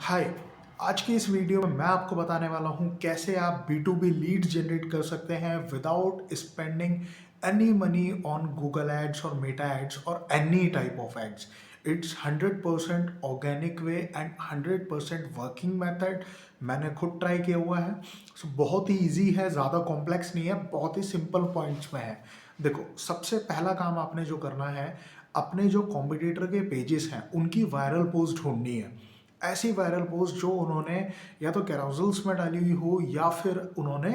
हाय। आज की इस वीडियो में मैं आपको बताने वाला हूं कैसे आप B2B लीड जनरेट कर सकते हैं without spending any money on Google ads और मेटा एड्स और any type of ads. It's 100% organic way and 100% working method. मैंने खुद ट्राई किया हुआ है। बहुत ही इजी है, ज़्यादा कॉम्प्लेक्स नहीं है, बहुत ही सिंपल पॉइंट्स में है। देखो, सबसे पहला काम आपने जो करना है, अपने जो कॉम्पिटिटर के पेजेस हैं उनकी वायरल पोस्ट ढूंढनी है। ऐसी वायरल पोस्ट जो उन्होंने या तो कैरोजल्स में डाली हुई हो या फिर उन्होंने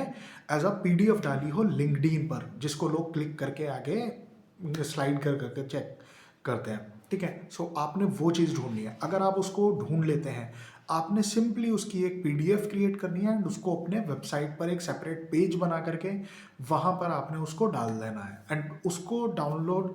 एज अ पीडीएफ डाली हो लिंक्डइन पर, जिसको लोग क्लिक करके आगे स्लाइड कर करके चेक करते हैं। ठीक है, सो आपने वो चीज़ ढूंढनी है। अगर आप उसको ढूंढ लेते हैं, आपने सिंपली उसकी एक पीडीएफ क्रिएट करनी है एंड उसको अपने वेबसाइट पर एक सेपरेट पेज बना करके वहाँ पर आपने उसको डाल देना है एंड उसको डाउनलोड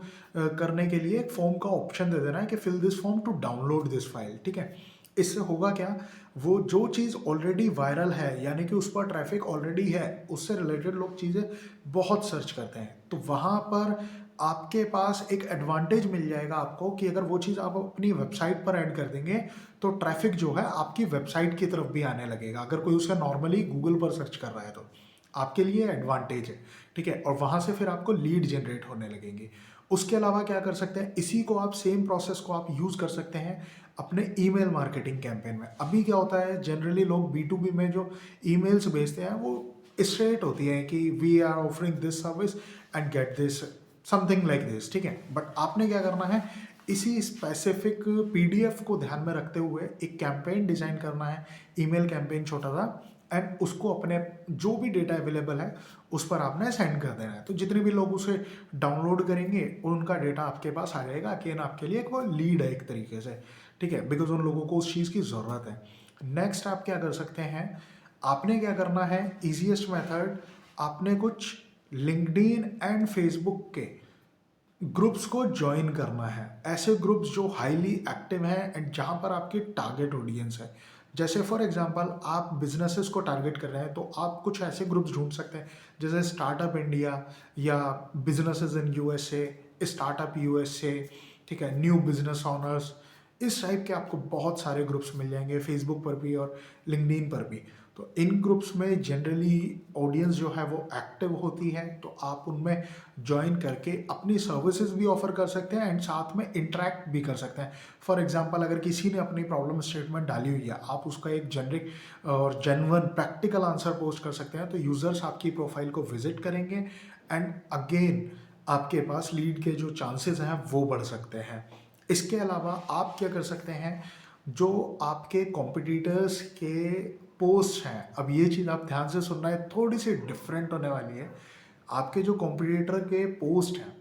करने के लिए एक फॉर्म का ऑप्शन दे देना है कि fill this form to download this file. ठीक है, इससे होगा क्या, वो जो चीज़ ऑलरेडी वायरल है यानी कि उस पर ट्रैफिक ऑलरेडी है, उससे रिलेटेड लोग चीज़ें बहुत सर्च करते हैं, तो वहाँ पर आपके पास एक एडवांटेज मिल जाएगा आपको कि अगर वो चीज़ आप अपनी वेबसाइट पर ऐड कर देंगे तो ट्रैफिक जो है आपकी वेबसाइट की तरफ भी आने लगेगा, अगर कोई उसे नॉर्मली गूगल पर सर्च कर रहा है तो आपके लिए एडवांटेज है। ठीक है, और वहाँ से फिर आपको लीड जनरेट होने लगेंगे। उसके अलावा क्या कर सकते हैं, इसी को आप सेम प्रोसेस को आप यूज़ कर सकते हैं अपने ईमेल मार्केटिंग कैंपेन में। अभी क्या होता है, जनरली लोग B2B में जो ईमेल्स भेजते हैं वो स्ट्रेट होती है कि we are offering this service and get this something like this. ठीक है, बट आपने क्या करना है, इसी स्पेसिफिक पीडीएफ को ध्यान में रखते हुए एक कैंपेन डिजाइन करना है, ईमेल कैंपेन छोटा सा, एंड उसको अपने जो भी डेटा अवेलेबल है उस पर आपने सेंड कर देना है। तो जितने भी लोग उसे डाउनलोड करेंगे उनका डेटा आपके पास आ जाएगा, कि आपके लिए एक वो लीड है एक तरीके से। ठीक है, बिकॉज उन लोगों को उस चीज़ की ज़रूरत है। नेक्स्ट आप क्या कर सकते हैं, आपने क्या करना है, इजीएस्ट मेथड, आपने कुछ लिंक्डइन एंड फेसबुक के ग्रुप्स को ज्वाइन करना है। ऐसे ग्रुप्स जो हाईली एक्टिव हैं एंड जहाँ पर आपकी टारगेट ऑडियंस है। जैसे फॉर एग्जांपल आप बिजनेसेस को टारगेट कर रहे हैं तो आप कुछ ऐसे ग्रुप्स ढूंढ सकते हैं जैसे स्टार्टअप इंडिया या businesses in USA, startup USA. ठीक है, न्यू बिजनेस ऑनर्स, इस टाइप के आपको बहुत सारे ग्रुप्स मिल जाएंगे फेसबुक पर भी और लिंक्डइन पर भी। तो इन ग्रुप्स में जनरली ऑडियंस जो है वो एक्टिव होती है, तो आप उनमें ज्वाइन करके अपनी सर्विसेज भी ऑफर कर सकते हैं एंड साथ में इंटरेक्ट भी कर सकते हैं। फॉर एग्जांपल अगर किसी ने अपनी प्रॉब्लम स्टेटमेंट डाली हुई है, आप उसका एक जेनरिक और जेन्युइन प्रैक्टिकल आंसर पोस्ट कर सकते हैं, तो यूजर्स आपकी प्रोफाइल को विजिट करेंगे एंड अगेन आपके पास लीड के जो चांसेस हैं वो बढ़ सकते हैं। इसके अलावा आप क्या कर सकते हैं, जो आपके कॉम्पिटिटर्स के पोस्ट हैं, अब ये चीज़ आप ध्यान से सुनना है, थोड़ी सी डिफरेंट होने वाली है। आपके जो कॉम्पिटिटर के पोस्ट हैं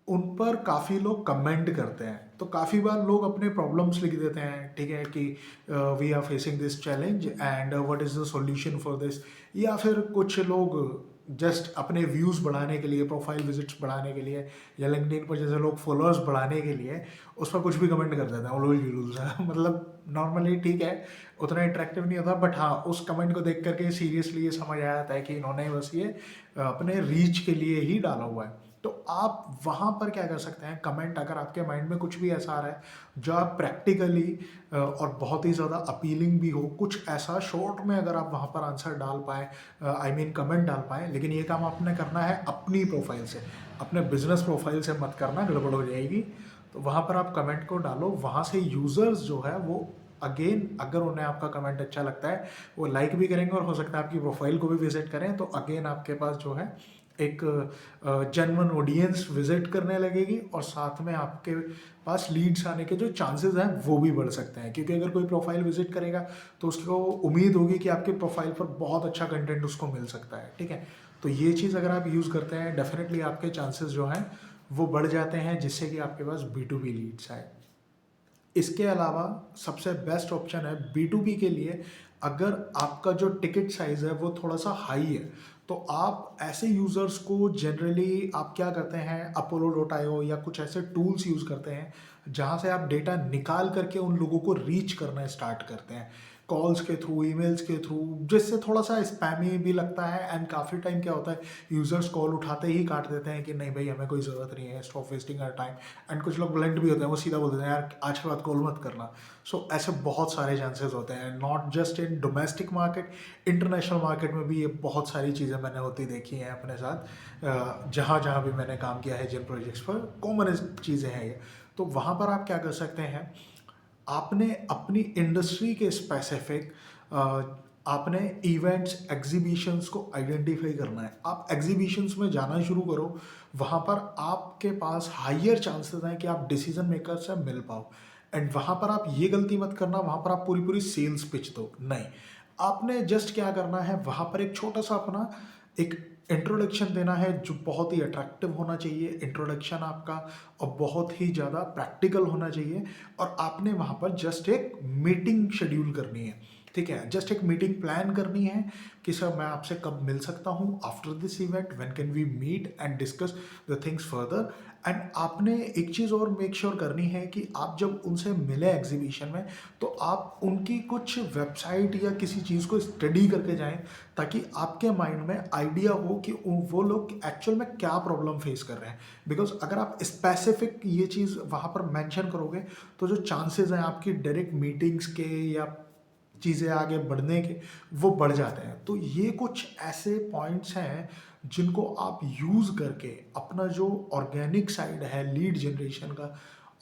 उन पर काफ़ी लोग कमेंट करते हैं, तो काफ़ी बार लोग अपने प्रॉब्लम्स लिख देते हैं। ठीक है, कि we are facing this challenge and what is the solution for this, या फिर कुछ लोग जस्ट अपने व्यूज़ बढ़ाने के लिए, प्रोफाइल विजिट्स बढ़ाने के लिए, या लिंक्डइन पर जैसे लोग फॉलोअर्स बढ़ाने के लिए उस पर कुछ भी कमेंट कर देते हैं उलूल जुलूल सा मतलब नॉर्मली ठीक है, उतना इंटरेक्टिव नहीं होता, बट हाँ उस कमेंट को देख करके सीरियसली ये समझ आ जाता है कि इन्होंने बस ये अपने रीच के लिए ही डाला हुआ है। तो आप वहाँ पर क्या कर सकते हैं, कमेंट अगर आपके माइंड में कुछ भी ऐसा आ रहा है जो आप प्रैक्टिकली और बहुत ही ज़्यादा अपीलिंग भी हो, कुछ ऐसा शॉर्ट में अगर आप वहाँ पर आंसर डाल पाएँ, आई मीन कमेंट डाल पाएँ, लेकिन ये काम आपने करना है अपनी प्रोफाइल से, अपने बिजनेस प्रोफाइल से मत करना, गड़बड़ हो जाएगी। तो वहाँ पर आप कमेंट को डालो, वहाँ से यूज़र्स जो है वो अगेन अगर उन्हें आपका कमेंट अच्छा लगता है वो लाइक भी करेंगे और हो सकता है आपकी प्रोफाइल को भी विजिट करें, तो अगेन आपके पास जो है एक जेन्युइन ऑडियंस विजिट करने लगेगी और साथ में आपके पास लीड्स आने के जो चांसेस हैं वो भी बढ़ सकते हैं, क्योंकि अगर कोई प्रोफाइल विजिट करेगा तो उसको उम्मीद होगी कि आपके प्रोफाइल पर बहुत अच्छा कंटेंट उसको मिल सकता है। ठीक है, तो ये चीज़ अगर आप यूज़ करते हैं डेफिनेटली आपके चांसेस जो हैं वो बढ़ जाते हैं, जिससे कि आपके पास B2B लीड्स आए। इसके अलावा सबसे बेस्ट ऑप्शन है B2B के लिए, अगर आपका जो टिकट साइज़ है वो थोड़ा सा हाई है, तो आप ऐसे यूज़र्स को जनरली आप क्या करते हैं, Apollo.io या कुछ ऐसे टूल्स यूज़ करते हैं जहाँ से आप डेटा निकाल करके उन लोगों को रीच करना स्टार्ट करते हैं। कॉल्स के थ्रू, ईमेल्स के थ्रू, जिससे थोड़ा सा स्पैमी भी लगता है। एंड काफ़ी टाइम क्या होता है, यूज़र्स कॉल उठाते ही काट देते हैं कि नहीं भाई हमें कोई ज़रूरत नहीं है, stop wasting our time. And कुछ लोग ब्लंट भी होते हैं, वो सीधा बोल देते हैं यार आज के बाद कॉल मत करना। सो ऐसे बहुत सारे चांसेस होते हैं, not just in domestic market, international market में भी ये बहुत सारी चीज़ें मैंने होती देखी हैं अपने साथ। जहाँ जहाँ भी मैंने काम किया है जिन प्रोजेक्ट्स पर, कॉमन चीज़ें हैं ये। तो वहाँ पर आप क्या कर सकते हैं, आपने अपनी इंडस्ट्री के स्पेसिफिक आपने इवेंट्स, एग्जीबिशंस को आइडेंटिफाई करना है। आप एग्जीबिशंस में जाना शुरू करो, वहाँ पर आपके पास हायर चांसेस हैं कि आप डिसीजन मेकर से मिल पाओ। एंड वहाँ पर आप ये गलती मत करना, वहाँ पर आप पूरी पूरी सेल्स पिच दो, नहीं। आपने जस्ट क्या करना है, वहाँ पर एक छोटा सा अपना एक इंट्रोडक्शन देना है जो बहुत ही अट्रैक्टिव होना चाहिए इंट्रोडक्शन आपका, और बहुत ही ज़्यादा प्रैक्टिकल होना चाहिए। और आपने वहाँ पर जस्ट एक मीटिंग शेड्यूल करनी है, ठीक है, जस्ट एक मीटिंग प्लान करनी है कि सर मैं आपसे कब मिल सकता हूँ after this event, when can we meet and discuss the things further. And आपने एक चीज़ और मेक श्योर करनी है कि आप जब उनसे मिले एग्जीबिशन में, तो आप उनकी कुछ वेबसाइट या किसी चीज़ को स्टडी करके जाएं, ताकि आपके माइंड में आइडिया हो कि वो लोग एक्चुअल में क्या प्रॉब्लम फेस कर रहे हैं। बिकॉज अगर आप स्पेसिफिक ये चीज़ वहाँ पर मेंशन करोगे, तो जो चांसेस हैं आपकी डायरेक्ट मीटिंग्स के या चीज़ें आगे बढ़ने के, वो बढ़ जाते हैं। तो ये कुछ ऐसे पॉइंट्स हैं जिनको आप यूज़ करके अपना जो ऑर्गेनिक साइड है लीड जनरेशन का,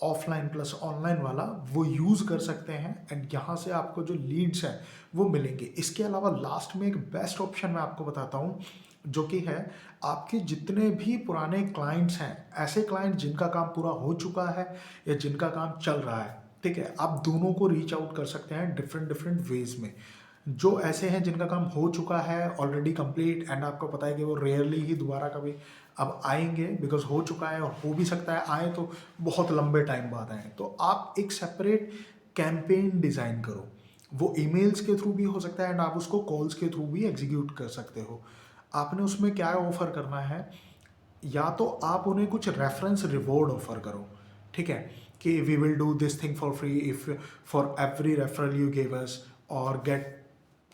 ऑफलाइन प्लस ऑनलाइन वाला, वो यूज़ कर सकते हैं। एंड यहाँ से आपको जो लीड्स हैं वो मिलेंगे। इसके अलावा लास्ट में एक बेस्ट ऑप्शन मैं आपको बताता हूँ, जो कि है आपके जितने भी पुराने क्लाइंट्स हैं, ऐसे क्लाइंट जिनका काम पूरा हो चुका है या जिनका काम चल रहा है, ठीक है, आप दोनों को रीच आउट कर सकते हैं डिफरेंट डिफरेंट वेज में। जो ऐसे हैं जिनका काम हो चुका है ऑलरेडी कंप्लीट, एंड आपको पता है कि वो रेयरली ही दोबारा कभी अब आएंगे, बिकॉज हो चुका है, और हो भी सकता है आए तो बहुत लंबे टाइम बाद आए, तो आप एक सेपरेट कैंपेन डिज़ाइन करो। वो ईमेल्स के थ्रू भी हो सकता है, एंड आप उसको कॉल्स के थ्रू भी एग्जीक्यूट कर सकते हो। आपने उसमें क्या ऑफर करना है, या तो आप उन्हें कुछ रेफरेंस रिवॉर्ड ऑफर करो, ठीक है, कि we will do this thing for free if for every referral you give us, और get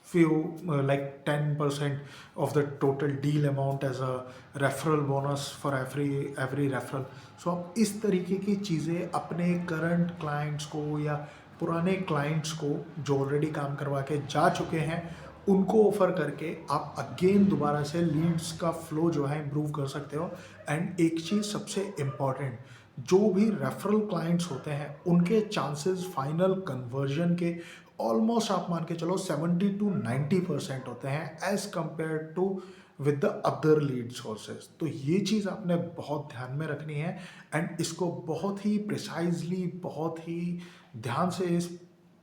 few like 10% of the total deal amount as a referral bonus for every referral। सो आप इस तरीके की चीज़ें अपने करंट क्लाइंट्स को या पुराने क्लाइंट्स को जो ऑलरेडी काम करवा के जा चुके हैं, उनको ऑफर करके आप अगेन दोबारा से लीड्स का फ्लो जो है इम्प्रूव कर सकते हो। एंड एक चीज़ सबसे इम्पॉर्टेंट, जो भी रेफरल क्लाइंट्स होते हैं उनके चांसेस फाइनल कन्वर्जन के ऑलमोस्ट आप मान के चलो 70 to 90% होते हैं as compare to with the other lead sources. तो ये चीज़ आपने बहुत ध्यान में रखनी है, एंड इसको बहुत ही प्रिसाइजली, बहुत ही ध्यान से इस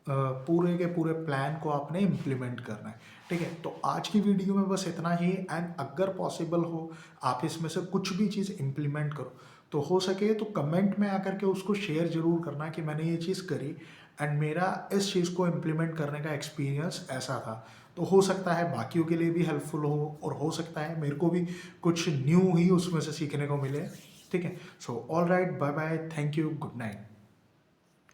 पूरे के पूरे प्लान को आपने इम्प्लीमेंट करना है, ठीक है। तो आज की वीडियो में बस इतना ही। एंड अगर पॉसिबल हो आप इसमें से कुछ भी चीज़ इम्प्लीमेंट करो, तो हो सके तो कमेंट में आकर के उसको शेयर ज़रूर करना कि मैंने ये चीज़ करी एंड मेरा इस चीज़ को इम्प्लीमेंट करने का एक्सपीरियंस ऐसा था। तो हो सकता है बाकियों के लिए भी हेल्पफुल हो सकता है मेरे को भी कुछ न्यू ही उसमें से सीखने को मिले, ठीक है। So all right, bye bye, thank you, good night.